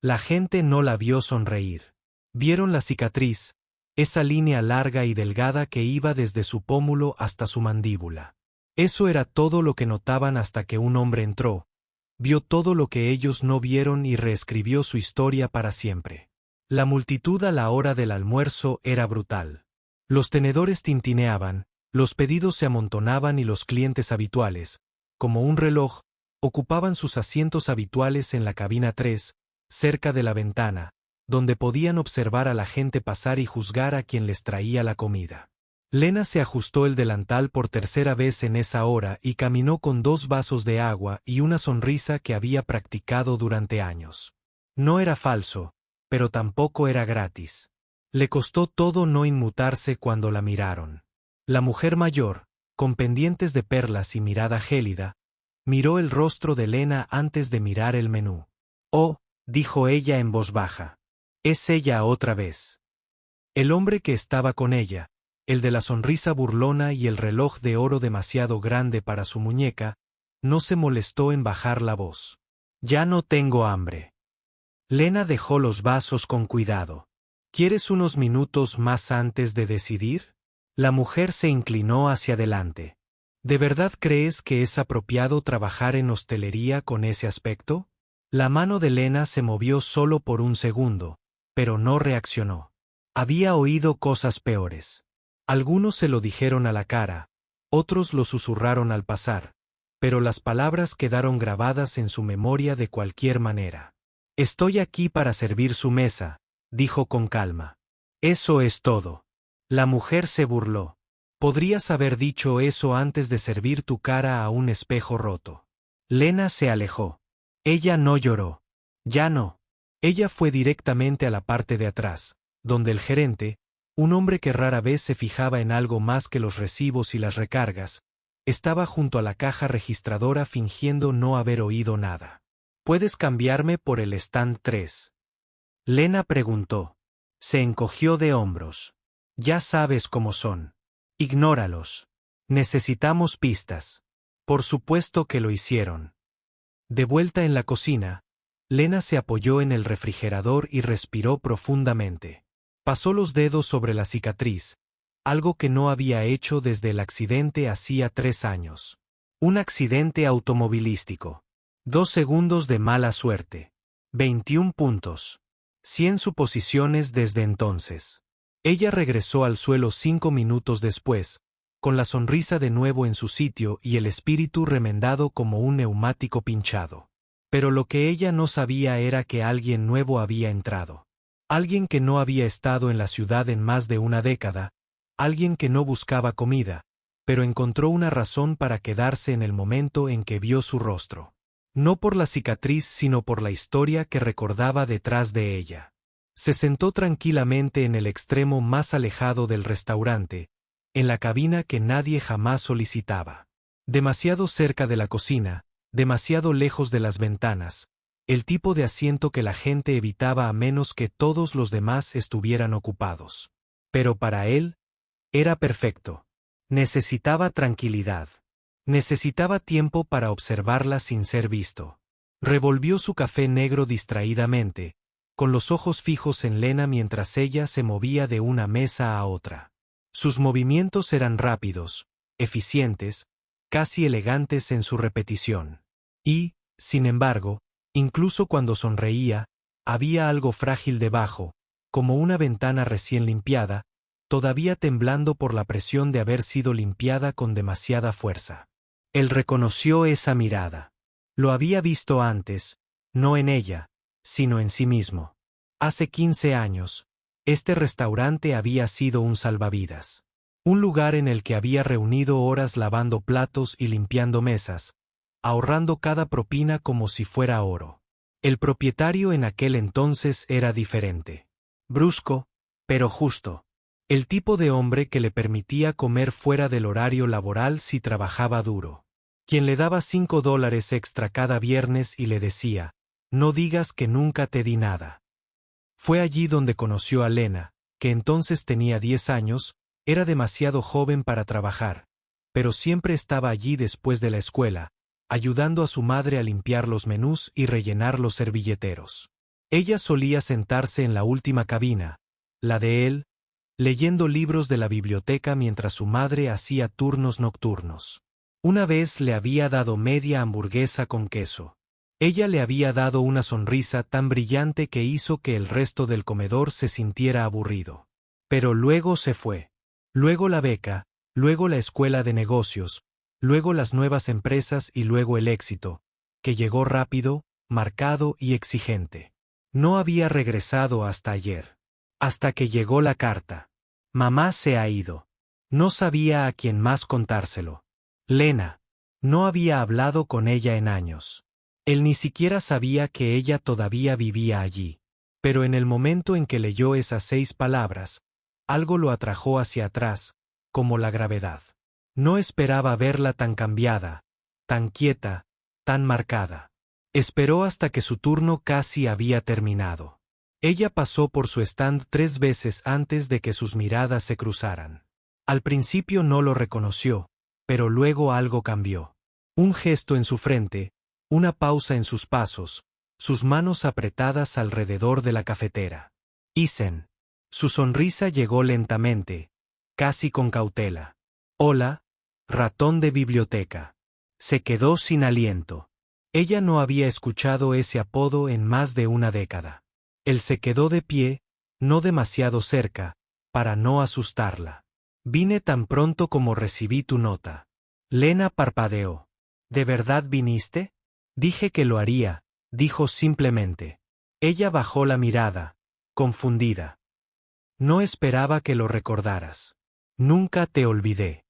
La gente no la vio sonreír. Vieron la cicatriz, esa línea larga y delgada que iba desde su pómulo hasta su mandíbula. Eso era todo lo que notaban hasta que un hombre entró, vio todo lo que ellos no vieron y reescribió su historia para siempre. La multitud a la hora del almuerzo era brutal. Los tenedores tintineaban, los pedidos se amontonaban y los clientes habituales, como un reloj, ocupaban sus asientos habituales en la cabina 3, cerca de la ventana, donde podían observar a la gente pasar y juzgar a quien les traía la comida. Lena se ajustó el delantal por tercera vez en esa hora y caminó con 2 vasos de agua y una sonrisa que había practicado durante años. No era falso, pero tampoco era gratis. Le costó todo no inmutarse cuando la miraron. La mujer mayor, con pendientes de perlas y mirada gélida, miró el rostro de Lena antes de mirar el menú. «Oh», dijo ella en voz baja. «Es ella otra vez». El hombre que estaba con ella, el de la sonrisa burlona y el reloj de oro demasiado grande para su muñeca, no se molestó en bajar la voz. «Ya no tengo hambre». Lena dejó los vasos con cuidado. «¿Quieres unos minutos más antes de decidir?» La mujer se inclinó hacia adelante. ¿De verdad crees que es apropiado trabajar en hostelería con ese aspecto? La mano de Lena se movió solo por un segundo, pero no reaccionó. Había oído cosas peores. Algunos se lo dijeron a la cara, otros lo susurraron al pasar, pero las palabras quedaron grabadas en su memoria de cualquier manera. «Estoy aquí para servir su mesa», dijo con calma. «Eso es todo». La mujer se burló. «Podrías haber dicho eso antes de servir tu cara a un espejo roto». Lena se alejó. Ella no lloró. Ya no. Ella fue directamente a la parte de atrás, donde el gerente, un hombre que rara vez se fijaba en algo más que los recibos y las recargas, estaba junto a la caja registradora fingiendo no haber oído nada. «¿Puedes cambiarme por el stand 3?» Lena preguntó. Se encogió de hombros. «Ya sabes cómo son. Ignóralos. Necesitamos pistas». Por supuesto que lo hicieron. De vuelta en la cocina, Lena se apoyó en el refrigerador y respiró profundamente. Pasó los dedos sobre la cicatriz, algo que no había hecho desde el accidente hacía 3 años. Un accidente automovilístico. 2 segundos de mala suerte. 21 puntos. 100 suposiciones desde entonces. Ella regresó al suelo 5 minutos después, con la sonrisa de nuevo en su sitio y el espíritu remendado como un neumático pinchado. Pero lo que ella no sabía era que alguien nuevo había entrado. Alguien que no había estado en la ciudad en más de una década, alguien que no buscaba comida, pero encontró una razón para quedarse en el momento en que vio su rostro. No por la cicatriz sino por la historia que recordaba detrás de ella. Se sentó tranquilamente en el extremo más alejado del restaurante, en la cabina que nadie jamás solicitaba. Demasiado cerca de la cocina, demasiado lejos de las ventanas, el tipo de asiento que la gente evitaba a menos que todos los demás estuvieran ocupados. Pero para él, era perfecto. Necesitaba tranquilidad. Necesitaba tiempo para observarla sin ser visto. Revolvió su café negro distraídamente, con los ojos fijos en Lena mientras ella se movía de una mesa a otra. Sus movimientos eran rápidos, eficientes, casi elegantes en su repetición. Y, sin embargo, incluso cuando sonreía, había algo frágil debajo, como una ventana recién limpiada, todavía temblando por la presión de haber sido limpiada con demasiada fuerza. Él reconoció esa mirada. Lo había visto antes, no en ella, sino en sí mismo. Hace 15 años, este restaurante había sido un salvavidas. Un lugar en el que había reunido horas lavando platos y limpiando mesas, ahorrando cada propina como si fuera oro. El propietario en aquel entonces era diferente. Brusco, pero justo. El tipo de hombre que le permitía comer fuera del horario laboral si trabajaba duro. Quien le daba $5 extra cada viernes y le decía, «No digas que nunca te di nada». Fue allí donde conoció a Lena, que entonces tenía 10 años, era demasiado joven para trabajar, pero siempre estaba allí después de la escuela, ayudando a su madre a limpiar los menús y rellenar los servilleteros. Ella solía sentarse en la última cabina, la de él, leyendo libros de la biblioteca mientras su madre hacía turnos nocturnos. Una vez le había dado media hamburguesa con queso. Ella le había dado una sonrisa tan brillante que hizo que el resto del comedor se sintiera aburrido. Pero luego se fue. Luego la beca, luego la escuela de negocios, luego las nuevas empresas y luego el éxito, que llegó rápido, marcado y exigente. No había regresado hasta ayer. Hasta que llegó la carta. Mamá se ha ido. No sabía a quién más contárselo. Lena. No había hablado con ella en años. Él ni siquiera sabía que ella todavía vivía allí. Pero en el momento en que leyó esas 6 palabras, algo lo atrajo hacia atrás, como la gravedad. No esperaba verla tan cambiada, tan quieta, tan marcada. Esperó hasta que su turno casi había terminado. Ella pasó por su stand 3 veces antes de que sus miradas se cruzaran. Al principio no lo reconoció, pero luego algo cambió. Un gesto en su frente, una pausa en sus pasos, sus manos apretadas alrededor de la cafetera. Isen. Su sonrisa llegó lentamente, casi con cautela. Hola, ratón de biblioteca. Se quedó sin aliento. Ella no había escuchado ese apodo en más de una década. Él se quedó de pie, no demasiado cerca, para no asustarla. Vine tan pronto como recibí tu nota. Lena parpadeó. ¿De verdad viniste? Dije que lo haría, dijo simplemente. Ella bajó la mirada, confundida. No esperaba que lo recordaras. Nunca te olvidé.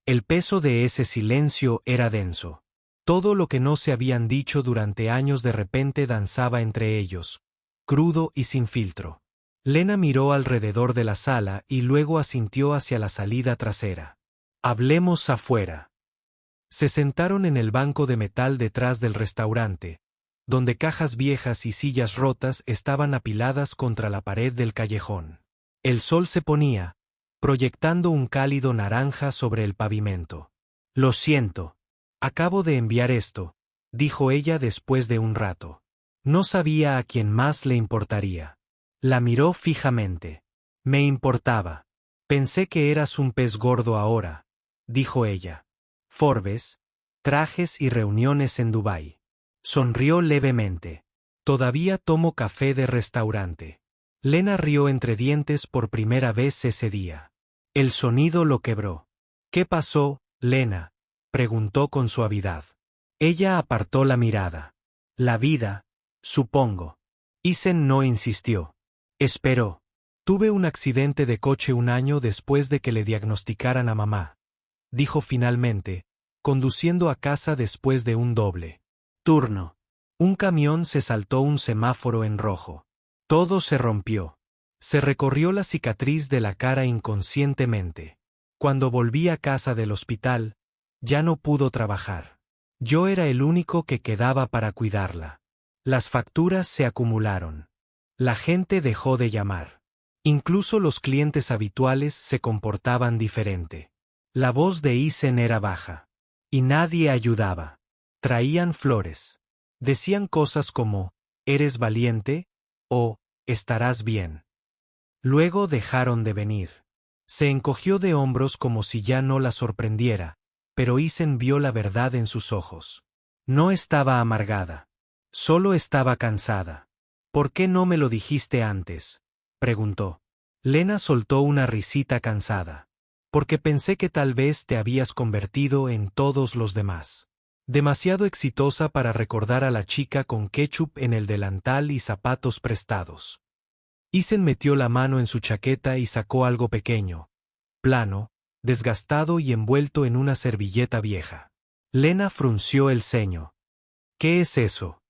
El peso de ese silencio era denso. Todo lo que no se habían dicho durante años de repente danzaba entre ellos, crudo y sin filtro. Lena miró alrededor de la sala y luego asintió hacia la salida trasera. Hablemos afuera. Se sentaron en el banco de metal detrás del restaurante, donde cajas viejas y sillas rotas estaban apiladas contra la pared del callejón. El sol se ponía, proyectando un cálido naranja sobre el pavimento. Lo siento. Acabo de enviar esto, dijo ella después de un rato. No sabía a quién más le importaría. La miró fijamente. Me importaba. Pensé que eras un pez gordo ahora, dijo ella. Forbes, trajes y reuniones en Dubái. Sonrió levemente. Todavía tomo café de restaurante. Lena rió entre dientes por primera vez ese día. El sonido lo quebró. ¿Qué pasó, Lena?, preguntó con suavidad. Ella apartó la mirada. La vida, supongo. Isen no insistió. Esperó. Tuve un accidente de coche un año después de que le diagnosticaran a mamá, dijo finalmente, conduciendo a casa después de un doble turno. Un camión se saltó un semáforo en rojo. Todo se rompió. Se recorrió la cicatriz de la cara inconscientemente. Cuando volví a casa del hospital, ya no pudo trabajar. Yo era el único que quedaba para cuidarla. Las facturas se acumularon. La gente dejó de llamar. Incluso los clientes habituales se comportaban diferente. La voz de Isen era baja. Y nadie ayudaba. Traían flores. Decían cosas como, ¿eres valiente?, o, estarás bien. Luego dejaron de venir. Se encogió de hombros como si ya no la sorprendiera, pero Isen vio la verdad en sus ojos. No estaba amargada. Solo estaba cansada. ¿Por qué no me lo dijiste antes?, preguntó. Lena soltó una risita cansada. Porque pensé que tal vez te habías convertido en todos los demás. Demasiado exitosa para recordar a la chica con ketchup en el delantal y zapatos prestados. Isen metió la mano en su chaqueta y sacó algo pequeño, plano, desgastado y envuelto en una servilleta vieja. Lena frunció el ceño. ¿Qué es eso?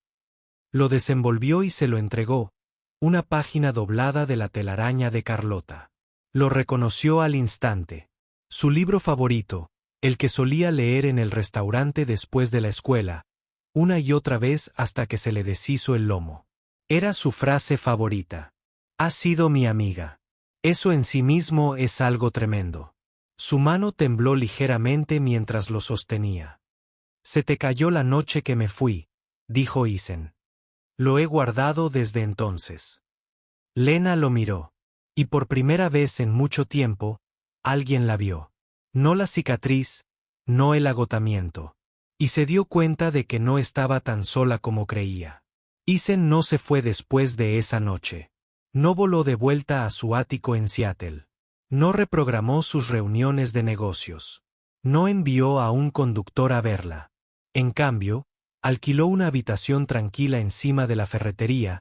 Lo desenvolvió y se lo entregó, una página doblada de La telaraña de Carlota. Lo reconoció al instante. Su libro favorito, el que solía leer en el restaurante después de la escuela, una y otra vez hasta que se le deshizo el lomo. Era su frase favorita. Has sido mi amiga. Eso en sí mismo es algo tremendo. Su mano tembló ligeramente mientras lo sostenía. Se te cayó la noche que me fui, dijo Isen. Lo he guardado desde entonces. Lena lo miró. Y por primera vez en mucho tiempo, alguien la vio. No la cicatriz, no el agotamiento. Y se dio cuenta de que no estaba tan sola como creía. Isen no se fue después de esa noche. No voló de vuelta a su ático en Seattle. No reprogramó sus reuniones de negocios. No envió a un conductor a verla. En cambio, alquiló una habitación tranquila encima de la ferretería,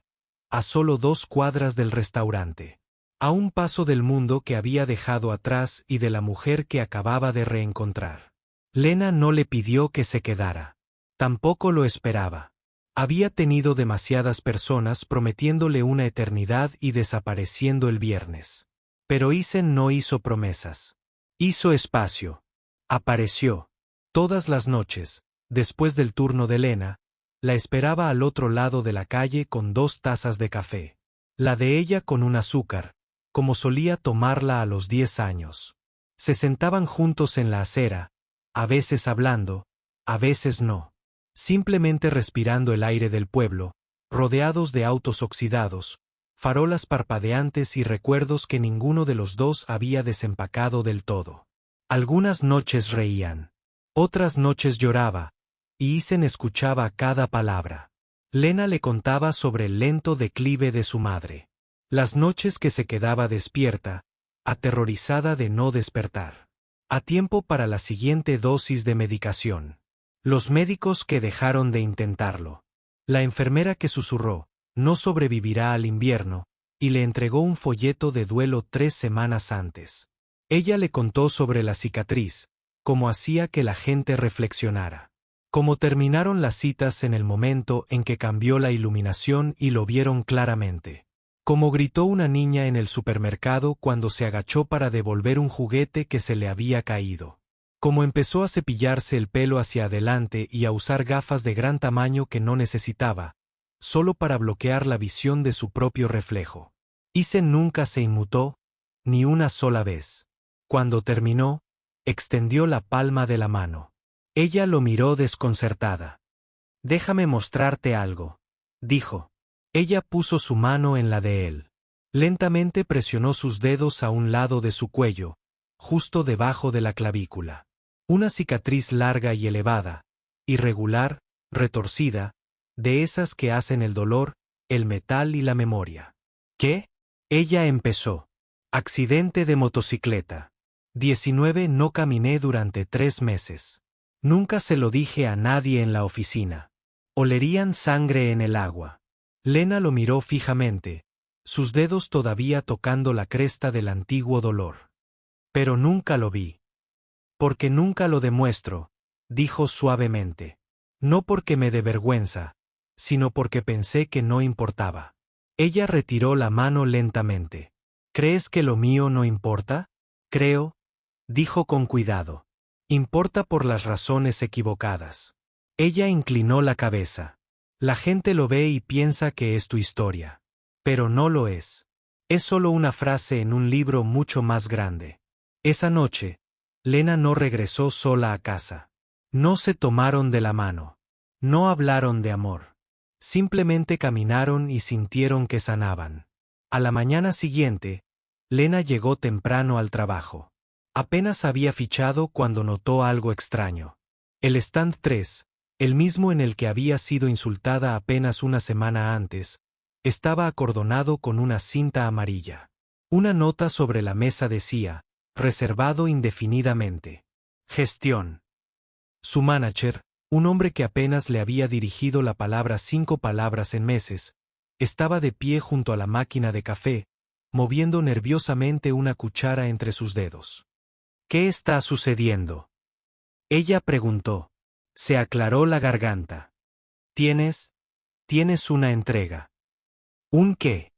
a solo 2 cuadras del restaurante. A un paso del mundo que había dejado atrás y de la mujer que acababa de reencontrar. Lena no le pidió que se quedara. Tampoco lo esperaba. Había tenido demasiadas personas prometiéndole una eternidad y desapareciendo el viernes. Pero Isen no hizo promesas. Hizo espacio. Apareció. Todas las noches, después del turno de Lena, la esperaba al otro lado de la calle con 2 tazas de café. La de ella con un azúcar, como solía tomarla a los 10 años. Se sentaban juntos en la acera, a veces hablando, a veces no. Simplemente respirando el aire del pueblo, rodeados de autos oxidados, farolas parpadeantes y recuerdos que ninguno de los dos había desempacado del todo. Algunas noches reían. Otras noches lloraba, y Isen escuchaba cada palabra. Lena le contaba sobre el lento declive de su madre. Las noches que se quedaba despierta, aterrorizada de no despertar. A tiempo para la siguiente dosis de medicación. Los médicos que dejaron de intentarlo. La enfermera que susurró, no sobrevivirá al invierno, y le entregó un folleto de duelo 3 semanas antes. Ella le contó sobre la cicatriz, cómo hacía que la gente reflexionara. Cómo terminaron las citas en el momento en que cambió la iluminación y lo vieron claramente. Cómo gritó una niña en el supermercado cuando se agachó para devolver un juguete que se le había caído. Cómo empezó a cepillarse el pelo hacia adelante y a usar gafas de gran tamaño que no necesitaba, solo para bloquear la visión de su propio reflejo. Isen nunca se inmutó, ni una sola vez. Cuando terminó, extendió la palma de la mano. Ella lo miró desconcertada. «Déjame mostrarte algo», dijo. Ella puso su mano en la de él. Lentamente presionó sus dedos a un lado de su cuello, justo debajo de la clavícula. Una cicatriz larga y elevada, irregular, retorcida, de esas que hacen el dolor, el metal y la memoria. ¿Qué? Ella empezó. Accidente de motocicleta. 19 No caminé durante 3 meses. Nunca se lo dije a nadie en la oficina. Olerían sangre en el agua. Lena lo miró fijamente, sus dedos todavía tocando la cresta del antiguo dolor. Pero nunca lo vi. Porque nunca lo demuestro, dijo suavemente. No porque me dé vergüenza, sino porque pensé que no importaba. Ella retiró la mano lentamente. ¿Crees que lo mío no importa? Creo, dijo con cuidado. Importa por las razones equivocadas. Ella inclinó la cabeza. La gente lo ve y piensa que es tu historia. Pero no lo es. Es solo una frase en un libro mucho más grande. Esa noche, Lena no regresó sola a casa. No se tomaron de la mano. No hablaron de amor. Simplemente caminaron y sintieron que sanaban. A la mañana siguiente, Lena llegó temprano al trabajo. Apenas había fichado cuando notó algo extraño. El stand 3, el mismo en el que había sido insultada apenas una semana antes, estaba acordonado con una cinta amarilla. Una nota sobre la mesa decía, reservado indefinidamente. Gestión. Su manager, un hombre que apenas le había dirigido la palabra 5 palabras en meses, estaba de pie junto a la máquina de café, moviendo nerviosamente una cuchara entre sus dedos. ¿Qué está sucediendo? Ella preguntó. Se aclaró la garganta. Tienes una entrega. ¿Un qué?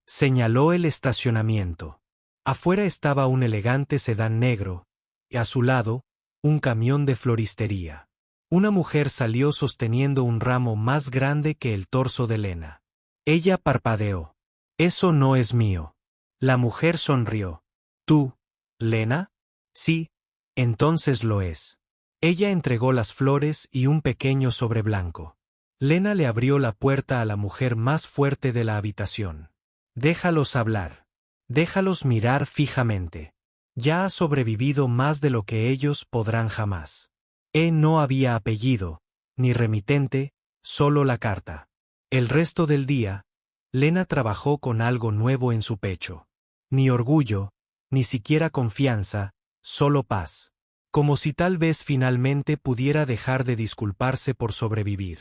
Señaló el estacionamiento. Afuera estaba un elegante sedán negro, y a su lado, un camión de floristería. Una mujer salió sosteniendo un ramo más grande que el torso de Lena. Ella parpadeó. Eso no es mío. La mujer sonrió. ¿Tú, Lena? Sí, entonces lo es. Ella entregó las flores y un pequeño sobre blanco. Lena le abrió la puerta a la mujer más fuerte de la habitación. Déjalos hablar. Déjalos mirar fijamente. Ya ha sobrevivido más de lo que ellos podrán jamás. No había apellido, ni remitente, solo la carta. El resto del día, Lena trabajó con algo nuevo en su pecho. Ni orgullo, ni siquiera confianza, solo paz. Como si tal vez finalmente pudiera dejar de disculparse por sobrevivir.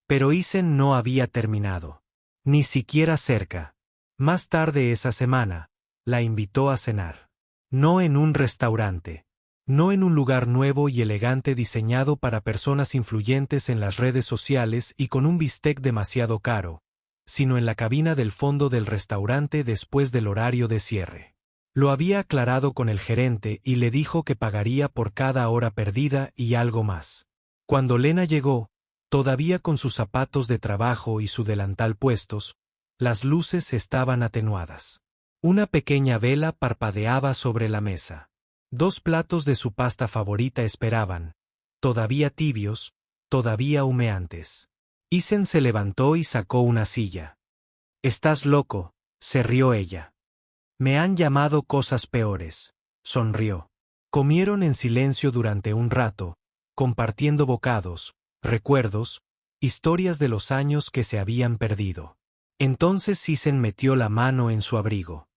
Pero Isen no había terminado. Ni siquiera cerca. Más tarde esa semana, la invitó a cenar. No en un restaurante. No en un lugar nuevo y elegante diseñado para personas influyentes en las redes sociales y con un bistec demasiado caro, sino en la cabina del fondo del restaurante después del horario de cierre. Lo había aclarado con el gerente y le dijo que pagaría por cada hora perdida y algo más. Cuando Lena llegó, todavía con sus zapatos de trabajo y su delantal puestos, las luces estaban atenuadas. Una pequeña vela parpadeaba sobre la mesa. 2 platos de su pasta favorita esperaban, todavía tibios, todavía humeantes. Isen se levantó y sacó una silla. «Estás loco», se rió ella. «Me han llamado cosas peores», sonrió. Comieron en silencio durante un rato, compartiendo bocados, recuerdos, historias de los años que se habían perdido. Entonces Isen metió la mano en su abrigo.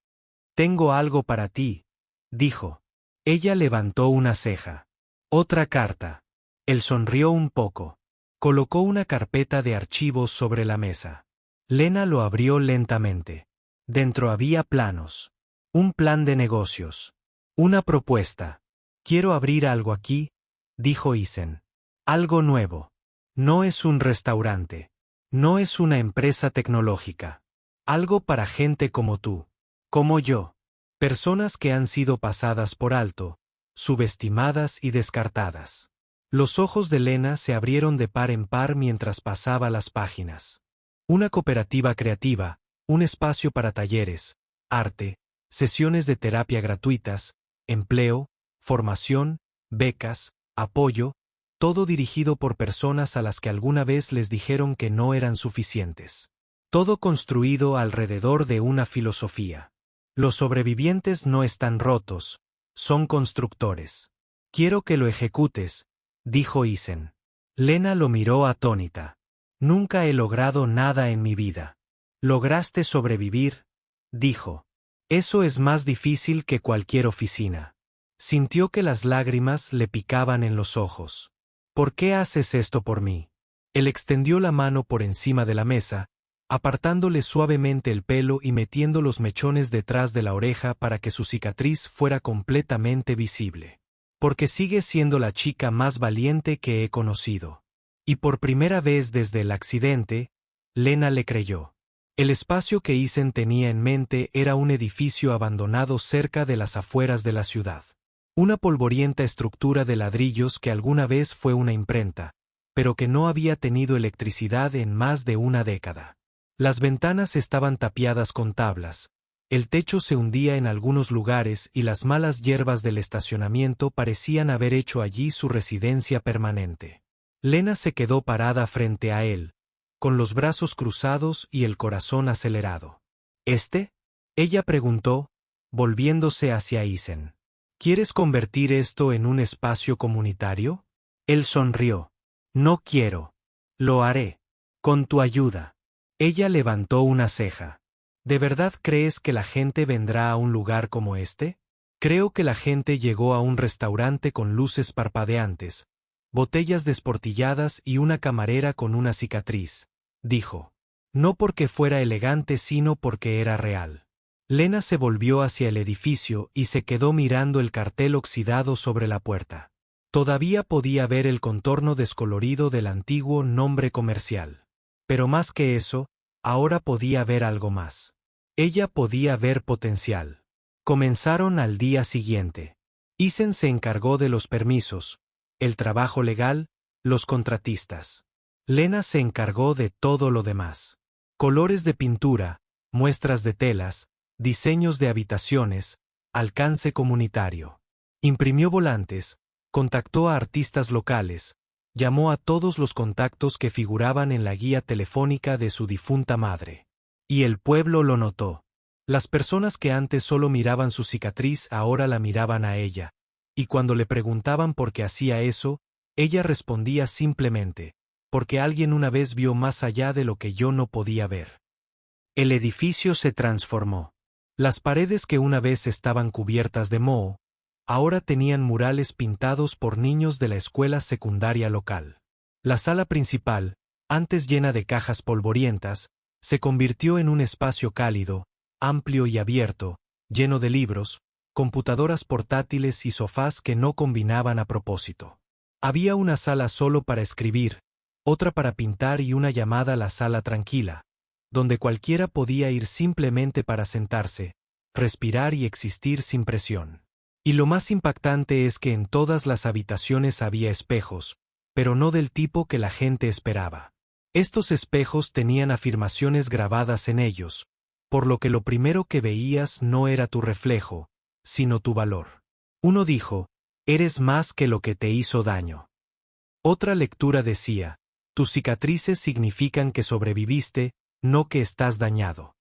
«Tengo algo para ti», dijo. Ella levantó una ceja. «Otra carta». Él sonrió un poco. Colocó una carpeta de archivos sobre la mesa. Lena lo abrió lentamente. Dentro había planos. Un plan de negocios. Una propuesta. «Quiero abrir algo aquí», dijo Isen. «Algo nuevo. No es un restaurante. No es una empresa tecnológica. Algo para gente como tú. Como yo. Personas que han sido pasadas por alto, subestimadas y descartadas». Los ojos de Lena se abrieron de par en par mientras pasaba las páginas. Una cooperativa creativa, un espacio para talleres, arte, sesiones de terapia gratuitas, empleo, formación, becas, apoyo, todo dirigido por personas a las que alguna vez les dijeron que no eran suficientes. Todo construido alrededor de una filosofía. Los sobrevivientes no están rotos, son constructores. «Quiero que lo ejecutes», dijo Isen. Lena lo miró atónita. «Nunca he logrado nada en mi vida». «¿Lograste sobrevivir?», dijo. «Eso es más difícil que cualquier oficina». Sintió que las lágrimas le picaban en los ojos. «¿Por qué haces esto por mí?». Él extendió la mano por encima de la mesa, apartándole suavemente el pelo y metiendo los mechones detrás de la oreja para que su cicatriz fuera completamente visible. «Porque sigues siendo la chica más valiente que he conocido». Y por primera vez desde el accidente, Lena le creyó. El espacio que Isen tenía en mente era un edificio abandonado cerca de las afueras de la ciudad. Una polvorienta estructura de ladrillos que alguna vez fue una imprenta, pero que no había tenido electricidad en más de una década. Las ventanas estaban tapiadas con tablas, el techo se hundía en algunos lugares y las malas hierbas del estacionamiento parecían haber hecho allí su residencia permanente. Lena se quedó parada frente a él, con los brazos cruzados y el corazón acelerado. «¿Este?», ella preguntó, volviéndose hacia Isen. «¿Quieres convertir esto en un espacio comunitario?». Él sonrió. «No quiero. Lo haré. Con tu ayuda». Ella levantó una ceja. «¿De verdad crees que la gente vendrá a un lugar como este?». «Creo que la gente llegó a un restaurante con luces parpadeantes, botellas desportilladas y una camarera con una cicatriz», dijo. «No porque fuera elegante sino porque era real». Lena se volvió hacia el edificio y se quedó mirando el cartel oxidado sobre la puerta. Todavía podía ver el contorno descolorido del antiguo nombre comercial. Pero más que eso, ahora podía ver algo más. Ella podía ver potencial. Comenzaron al día siguiente. Isen se encargó de los permisos, el trabajo legal, los contratistas. Lena se encargó de todo lo demás. Colores de pintura, muestras de telas, diseños de habitaciones, alcance comunitario. Imprimió volantes, contactó a artistas locales, Llamó a todos los contactos que figuraban en la guía telefónica de su difunta madre. Y el pueblo lo notó. Las personas que antes solo miraban su cicatriz ahora la miraban a ella, y cuando le preguntaban por qué hacía eso, ella respondía simplemente, porque alguien una vez vio más allá de lo que yo no podía ver. El edificio se transformó. Las paredes que una vez estaban cubiertas de moho, ahora tenían murales pintados por niños de la escuela secundaria local. La sala principal, antes llena de cajas polvorientas, se convirtió en un espacio cálido, amplio y abierto, lleno de libros, computadoras portátiles y sofás que no combinaban a propósito. Había una sala solo para escribir, otra para pintar y una llamada la sala tranquila, donde cualquiera podía ir simplemente para sentarse, respirar y existir sin presión. Y lo más impactante es que en todas las habitaciones había espejos, pero no del tipo que la gente esperaba. Estos espejos tenían afirmaciones grabadas en ellos, por lo que lo primero que veías no era tu reflejo, sino tu valor. Uno dijo, eres más que lo que te hizo daño. Otra lectura decía, tus cicatrices significan que sobreviviste, no que estás dañado.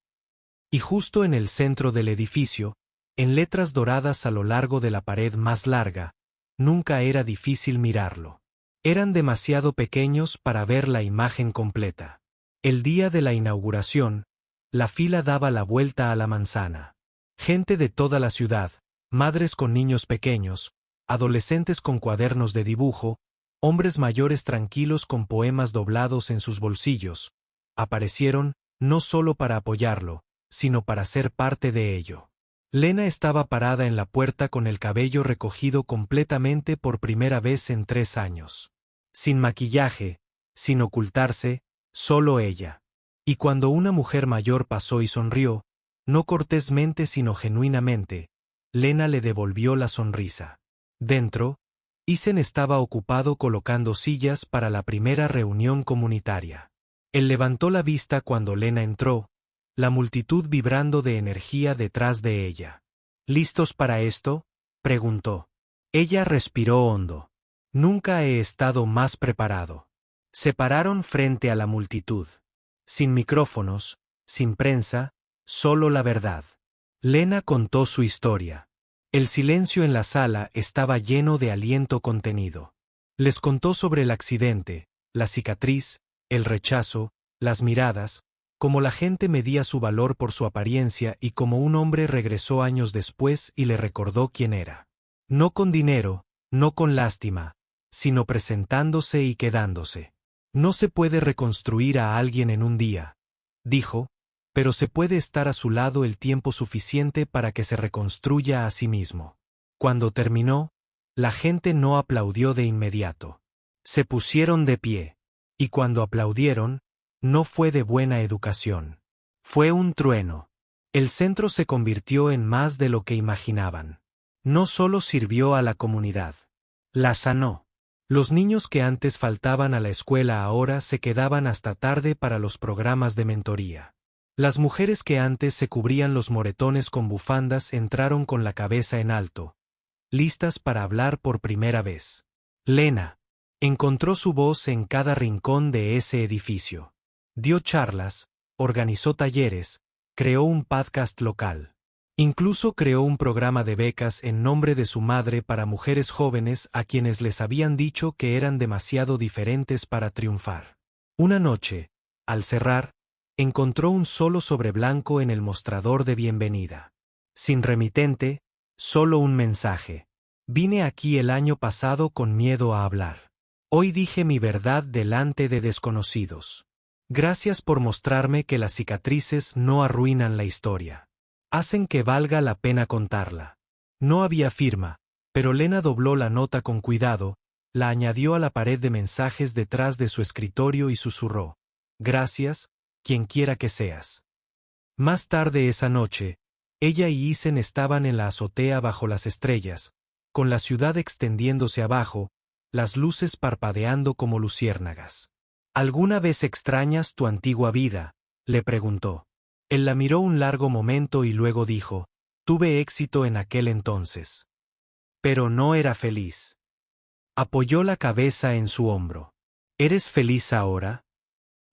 Y justo en el centro del edificio, en letras doradas a lo largo de la pared más larga, nunca era difícil mirarlo. Eran demasiado pequeños para ver la imagen completa. El día de la inauguración, la fila daba la vuelta a la manzana. Gente de toda la ciudad, madres con niños pequeños, adolescentes con cuadernos de dibujo, hombres mayores tranquilos con poemas doblados en sus bolsillos, aparecieron, no solo para apoyarlo, sino para ser parte de ello. Lena estaba parada en la puerta con el cabello recogido completamente por primera vez en 3 años. Sin maquillaje, sin ocultarse, solo ella. Y cuando una mujer mayor pasó y sonrió, no cortésmente sino genuinamente, Lena le devolvió la sonrisa. Dentro, Isen estaba ocupado colocando sillas para la primera reunión comunitaria. Él levantó la vista cuando Lena entró, la multitud vibrando de energía detrás de ella. ¿Listos para esto?, preguntó. Ella respiró hondo. Nunca he estado más preparado. Se pararon frente a la multitud. Sin micrófonos, sin prensa, solo la verdad. Lena contó su historia. El silencio en la sala estaba lleno de aliento contenido. Les contó sobre el accidente, la cicatriz, el rechazo, las miradas, cómo la gente medía su valor por su apariencia y cómo un hombre regresó años después y le recordó quién era. No con dinero, no con lástima, sino presentándose y quedándose. No se puede reconstruir a alguien en un día, dijo, pero se puede estar a su lado el tiempo suficiente para que se reconstruya a sí mismo. Cuando terminó, la gente no aplaudió de inmediato. Se pusieron de pie. Y cuando aplaudieron, no fue de buena educación. Fue un trueno. El centro se convirtió en más de lo que imaginaban. No solo sirvió a la comunidad. La sanó. Los niños que antes faltaban a la escuela ahora se quedaban hasta tarde para los programas de mentoría. Las mujeres que antes se cubrían los moretones con bufandas entraron con la cabeza en alto, listas para hablar por primera vez. Lena encontró su voz en cada rincón de ese edificio. Dio charlas, organizó talleres, creó un podcast local. Incluso creó un programa de becas en nombre de su madre para mujeres jóvenes a quienes les habían dicho que eran demasiado diferentes para triunfar. Una noche, al cerrar, encontró un solo sobre blanco en el mostrador de bienvenida. Sin remitente, solo un mensaje. Vine aquí el año pasado con miedo a hablar. Hoy dije mi verdad delante de desconocidos. Gracias por mostrarme que las cicatrices no arruinan la historia. Hacen que valga la pena contarla. No había firma, pero Lena dobló la nota con cuidado, la añadió a la pared de mensajes detrás de su escritorio y susurró. Gracias, quien quiera que seas. Más tarde esa noche, ella y Isen estaban en la azotea bajo las estrellas, con la ciudad extendiéndose abajo, las luces parpadeando como luciérnagas. ¿Alguna vez extrañas tu antigua vida?, le preguntó. Él la miró un largo momento y luego dijo, tuve éxito en aquel entonces. Pero no era feliz. Apoyó la cabeza en su hombro. ¿Eres feliz ahora?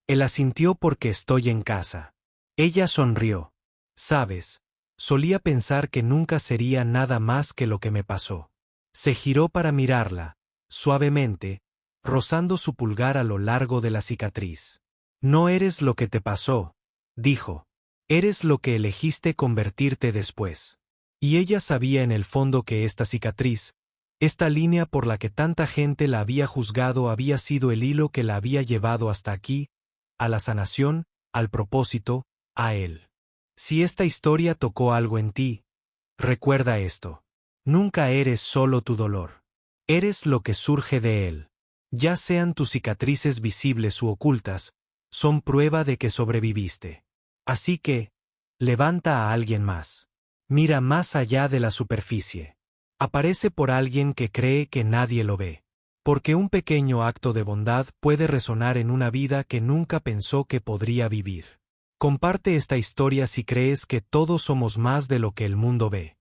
Él asintió porque estoy en casa. Ella sonrió. Sabes, solía pensar que nunca sería nada más que lo que me pasó. Se giró para mirarla, suavemente, rozando su pulgar a lo largo de la cicatriz. No eres lo que te pasó, dijo. Eres lo que elegiste convertirte después. Y ella sabía en el fondo que esta cicatriz, esta línea por la que tanta gente la había juzgado, había sido el hilo que la había llevado hasta aquí, a la sanación, al propósito, a él. Si esta historia tocó algo en ti, recuerda esto. Nunca eres solo tu dolor. Eres lo que surge de él. Ya sean tus cicatrices visibles u ocultas, son prueba de que sobreviviste. Así que, levanta a alguien más. Mira más allá de la superficie. Aparece por alguien que cree que nadie lo ve. Porque un pequeño acto de bondad puede resonar en una vida que nunca pensó que podría vivir. Comparte esta historia si crees que todos somos más de lo que el mundo ve.